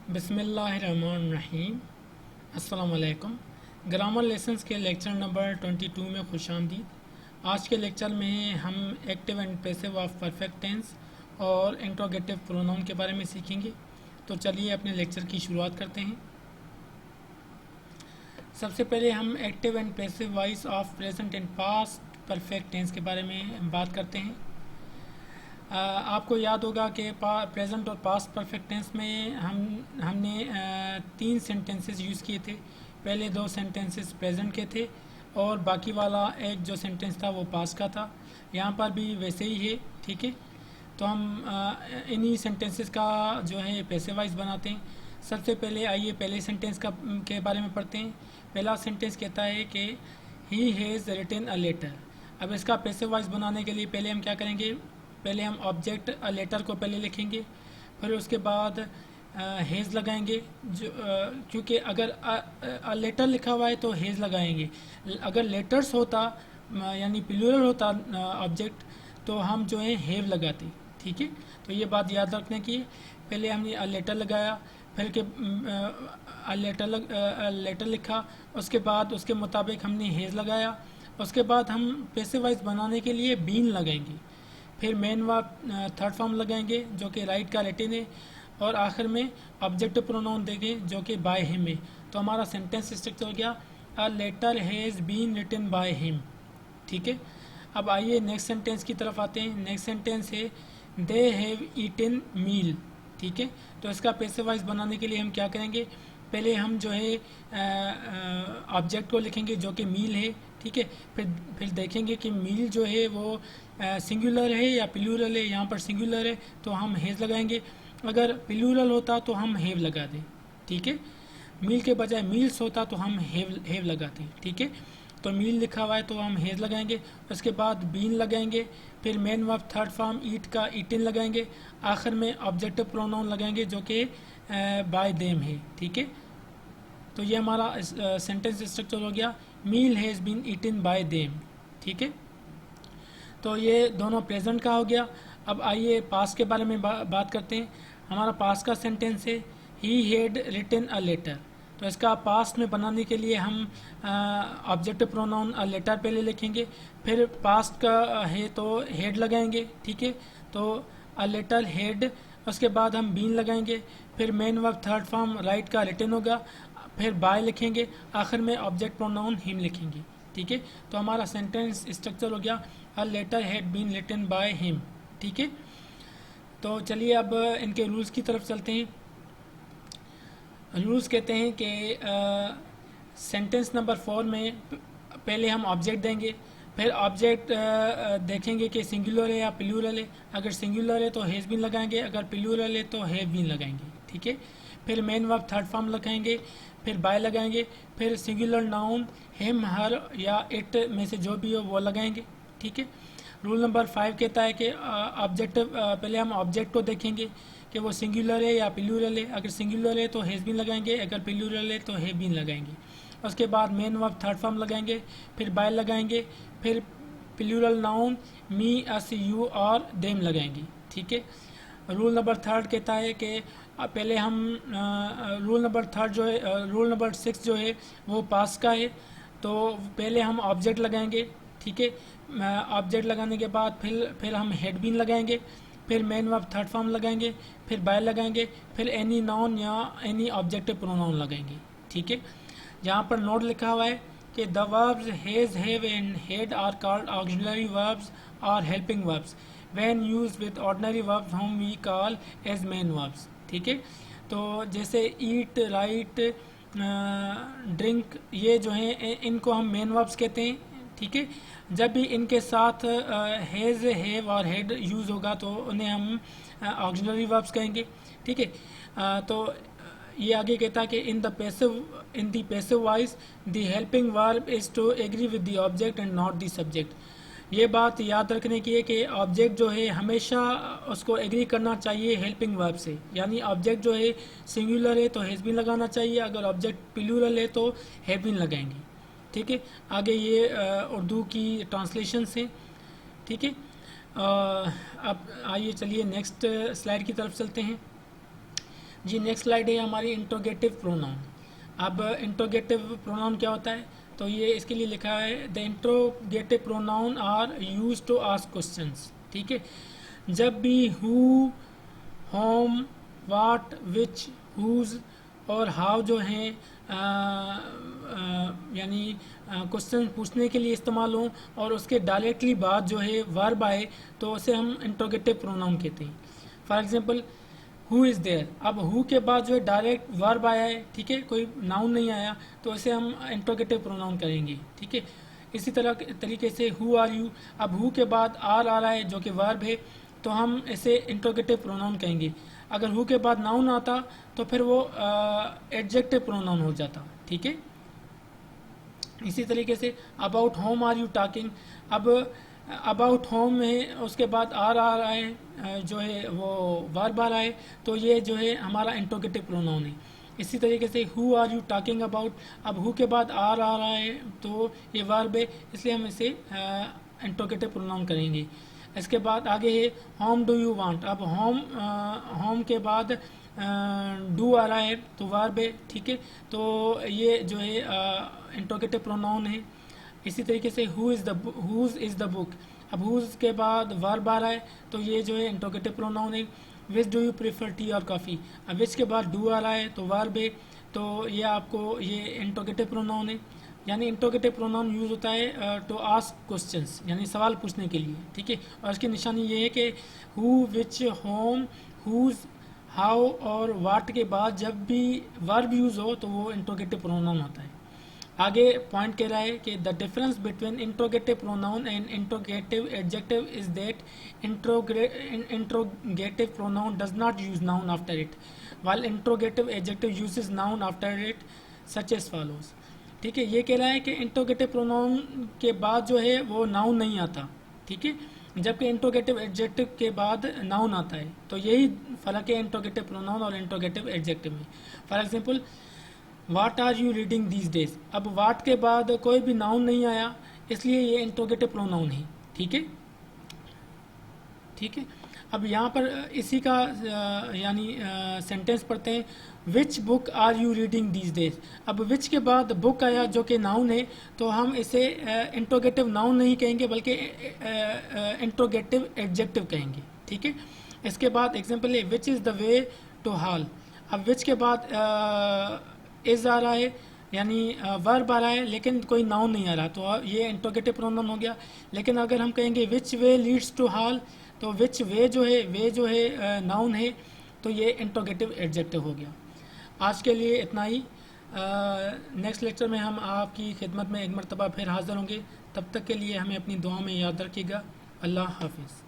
बिस्मिल्लाहिर्रहमानिर्रहीम। अस्सलाम वालेकुम। ग्रामर लेसन्स के लेक्चर नंबर 22 में खुशामदीद। आज के लेक्चर में हम active and passive of perfect tense और इंट्रोगेटिव प्रोनाउन के बारे में सीखेंगे। तो चलिए अपने लेक्चर की शुरुआत करते हैं। सबसे पहले हम active and passive voice of present and past perfect tense के बारे में बात करते हैं। आपको याद होगा कि प्रेजेंट और पास्ट परफेक्ट टेंस में हमने 3 सेंटेंसेस यूज़ किए थे। पहले 2 सेंटेंसेस प्रेजेंट के थे और बाकी वाला एक जो सेंटेंस था वो पास्ट का था। यहाँ पर भी वैसे ही है, ठीक है। तो हम इन्हीं सेंटेंसेस का जो है पैसिव वॉइस बनाते हैं। सबसे पहले आइए पहले सेंटेंस के बारे में पढ़ते हैं। पहला सेंटेंस कहता है कि he has written a letter. अब इसका पैसिव वॉइस बनाने के लिए पहले हम क्या करेंगे, पहले हम ऑब्जेक्ट अ लेटर को पहले लिखेंगे, फिर उसके बाद हेज़ लगाएंगे। जो क्योंकि अगर अ लेटर लिखा हुआ है तो हेज़ लगाएंगे। अगर लेटर्स होता यानी प्लूरल होता ऑब्जेक्ट तो हम जो है हैव लगाते, ठीक है। तो ये बात याद रखने की। पहले हमने अ लेटर लगाया, फिर के लेटर लिखा, उसके बाद उसके मुताबिक हमने हेज़ लगाया। उसके बाद हम पैसिव वॉइस बनाने के लिए बीन लगाएंगे, फिर मेन वर्ब थर्ड फॉर्म लगाएंगे जो कि राइट का रिटन है, और आखिर में ऑब्जेक्टिव प्रोनाउन देंगे जो कि बाय हिम है। तो हमारा सेंटेंस स्ट्रक्चर हो गया a letter has been written by him, ठीक है। अब आइए नेक्स्ट सेंटेंस की तरफ आते हैं। नेक्स्ट सेंटेंस है दे हैव ईटन मील, ठीक है। तो इसका पैसिव वॉइस बनाने के लिए हम क्या करेंगे, पहले हम जो है ऑब्जेक्ट को लिखेंगे जो कि मील है, ठीक है। फिर देखेंगे कि मील जो है वो सिंगुलर है या प्लूरल है। यहाँ पर सिंगुलर है तो हम हैज़ लगाएंगे, अगर प्लूरल होता तो हम हैव लगा दें, ठीक है। मील के बजाय मील्स होता तो हम हैव लगाते हैं, ठीक है। तो मील लिखा हुआ है तो हम हैज़ लगाएंगे, उसके बाद बीन लगाएंगे, फिर मेन वर्ब थर्ड फॉर्म ईट का ईटिन लगाएंगे, आखिर में ऑब्जेक्टिव प्रोनाउन लगाएंगे जो कि बाय देम है, ठीक है। तो ये हमारा सेंटेंस स्ट्रक्चर हो गया, meal has been eaten by them, ठीक है। तो ये दोनों प्रेजेंट का हो गया। अब आइए पास्ट के बारे में बात करते हैं। हमारा पास्ट का सेंटेंस है he had written a letter. तो इसका पास्ट में बनाने के लिए हम ऑब्जेक्टिव प्रोनाउन अ लेटर पहले लिखेंगे, फिर पास्ट का है तो हेड लगाएंगे, ठीक है। तो अ लेटर हेड, उसके बाद हम बीन लगाएंगे, फिर main verb third form right का रिटन होगा, फिर बाय लिखेंगे, आखिर में ऑब्जेक्ट प्रोनाउन हिम लिखेंगे, ठीक है। तो हमारा सेंटेंस स्ट्रक्चर हो गया a letter had been written by him, ठीक है। तो चलिए अब इनके रूल्स की तरफ चलते हैं। रूल्स कहते हैं कि सेंटेंस नंबर 4 में पहले हम ऑब्जेक्ट देंगे, फिर ऑब्जेक्ट देखेंगे कि सिंगुलर है या प्लूरल है। अगर सिंगुलर है तो हैज़ बीन लगाएंगे, अगर प्लूरल है तो हैव बीन लगाएंगे, ठीक है। फिर मेन वर्ब थर्ड फॉर्म लगाएंगे, फिर बाय लगाएंगे, फिर सिंगुलर नाउन हिम हर या इट में से जो भी हो वो लगाएंगे, ठीक है। रूल नंबर 5 कहता है कि ऑब्जेक्टिव पहले हम ऑब्जेक्ट को देखेंगे कि वो सिंगुलर है या प्लूरल है। अगर सिंगुलर है तो हैज़ बीन लगाएंगे, अगर प्लूरल है तो हैव बीन लगाएंगे। उसके बाद मेन वर्ब थर्ड फॉर्म लगाएंगे, फिर बाय लगाएंगे, फिर plural noun me us you और देम लगाएंगे, ठीक है। रूल नंबर 3 कहता है कि पहले हम रूल नंबर 3 जो है रूल नंबर 6 जो है वो पास का है। तो पहले हम ऑब्जेक्ट लगाएंगे, ठीक है। ऑब्जेक्ट लगाने के बाद फिर हम हेड बीन लगाएंगे, फिर मेन वर्ब थर्ड फॉर्म लगाएंगे, फिर बाय लगाएंगे, फिर एनी नाउन या एनी ऑब्जेक्टिव प्रोनाउन लगाएंगे, ठीक है। जहाँ पर नोट लिखा हुआ है कि the verbs has have and had are called auxiliary verbs और helping verbs when used with ordinary verbs whom we call as main verbs, ठीक है। तो जैसे ईट, राइट, ड्रिंक, ये जो हैं इनको हम मेन वर्ब्स कहते हैं, ठीक है। जब भी इनके साथ हैज़, हैव और हेड यूज़ होगा तो उन्हें हम ऑक्सिलरी वर्ब्स कहेंगे, ठीक है। तो ये आगे कहता है कि in the passive voice the helping verb is to agree with the object and not the subject. ये बात याद रखने की है कि ऑब्जेक्ट जो है हमेशा उसको एग्री करना चाहिए हेल्पिंग वर्ब से, यानी ऑब्जेक्ट जो है सिंगुलर है तो हैज़ बीन लगाना चाहिए, अगर ऑब्जेक्ट प्लूरल है तो हैव बीन लगाएंगे, ठीक है। आगे ये उर्दू की ट्रांसलेशन से, ठीक है। अब आइए चलिए नेक्स्ट स्लाइड की तरफ चलते हैं। जी नेक्स्ट स्लाइड है हमारी इंट्रोगेटिव प्रोनाउन। अब इंट्रोगेटिव प्रोनाउन क्या होता है, तो ये इसके लिए लिखा है the interrogative pronoun are use to ask questions. ठीक है, जब भी who, whom, what, which, whose और हाउ जो हैं यानी क्वेश्चन पूछने के लिए इस्तेमाल हों और उसके डायरेक्टली बाद जो है वर्ब आए तो उसे हम इंट्रोगेटिव प्रोनाउन कहते हैं। For example who is there, अब हु के बाद जो है डायरेक्ट वर्ब आया है, ठीक है, कोई नाउन नहीं आया तो इसे हम इंट्रोगेटिव प्रोनाउन करेंगे। ठीक है, इसी तरीके से हु आर यू, अब हु के बाद आर आ रहा है जो कि वर्ब है तो हम इसे इंट्रोगेटिव प्रोनाउन कहेंगे। अगर हु के बाद नाउन आता तो फिर वो एडजेक्टिव प्रोनाउन हो जाता। ठीक है, इसी तरीके से about whom are you talking, अब अबाउट होम में उसके बाद आर आ रहा है जो है वो वर्ब आ रहा है तो ये जो है हमारा इंट्रोगेटिव प्रोनाउन है। इसी तरीके से who are you talking about, अब हु के बाद आर आ रहा है तो ये वर्ब है इसलिए हम इसे इंट्रोगेटिव प्रोनाउन करेंगे। इसके बाद आगे है होम डू यू वांट, अब होम के बाद डू आ रहा है तो वर्ब है। ठीक है, तो ये जो है इंट्रोगेटिव प्रोनाउन है। इसी तरीके से हुज इज़ द बुक, अब हुज के बाद वर्ब आ रहा है तो ये जो है इंट्रोगेटिव प्रोनाउन है। Which do you prefer tea और कॉफ़ी, अब विच के बाद डू आ रहा है तो वर्ब है तो ये आपको ये इंट्रोगेटिव प्रोनाउन है। यानी इंट्रोगेटिव प्रोनाउन यूज़ होता है टू आस्क क्वेश्चंस, यानी सवाल पूछने के लिए। ठीक है, और इसकी निशानी ये है कि who, which, whom, whose, how और वाट के बाद जब भी वर्ब यूज़ हो तो वो इंट्रोगेटिव प्रोनाउन होता है। आगे पॉइंट कह रहा है कि the difference between interrogative pronoun and interrogative adjective is that interrogative pronoun does not use noun after it while interrogative adjective uses noun after it such as follows. ठीक है, ये कह रहा है कि इंट्रोगेटिव प्रोनाउन के बाद जो है वो नाउन नहीं आता। ठीक है, जबकि इंट्रोगेटिव एडजेक्टिव के बाद नाउन आता है, तो यही फर्क है इंट्रोगेटिव प्रोनाउन और इंट्रोगेटिव एडजेक्टिव में। For example what are you reading these days, अब वाट के बाद कोई भी नाउन नहीं आया इसलिए ये इंट्रोगेटिव प्रोनाउन है। ठीक है, ठीक है, अब यहाँ पर इसी का यानी सेंटेंस पढ़ते हैं। Which book are you reading these days, अब विच के बाद बुक आया जो कि नाउन है तो हम इसे इंट्रोगेटिव नाउन नहीं कहेंगे बल्कि इंट्रोगेटिव एडजेक्टिव कहेंगे। ठीक है, इसके बाद एग्जांपल है which is the way to hall, अब विच के बाद इज़ आ रहा है यानी वर्ब आ रहा है लेकिन कोई नाउन नहीं आ रहा तो ये इंट्रोगेटिव प्रोनाउन हो गया। लेकिन अगर हम कहेंगे विच वे लीड्स टू हॉल तो विच वे जो है नाउन है तो ये इंट्रोगेटिव एडजेक्टिव हो गया। आज के लिए इतना ही। नेक्स्ट लेक्चर में हम आपकी खिदमत में एक मरतबा फिर हाज़िर होंगे। तब तक के लिए हमें अपनी दुआ में याद रखिएगा। अल्लाह हाफिज़।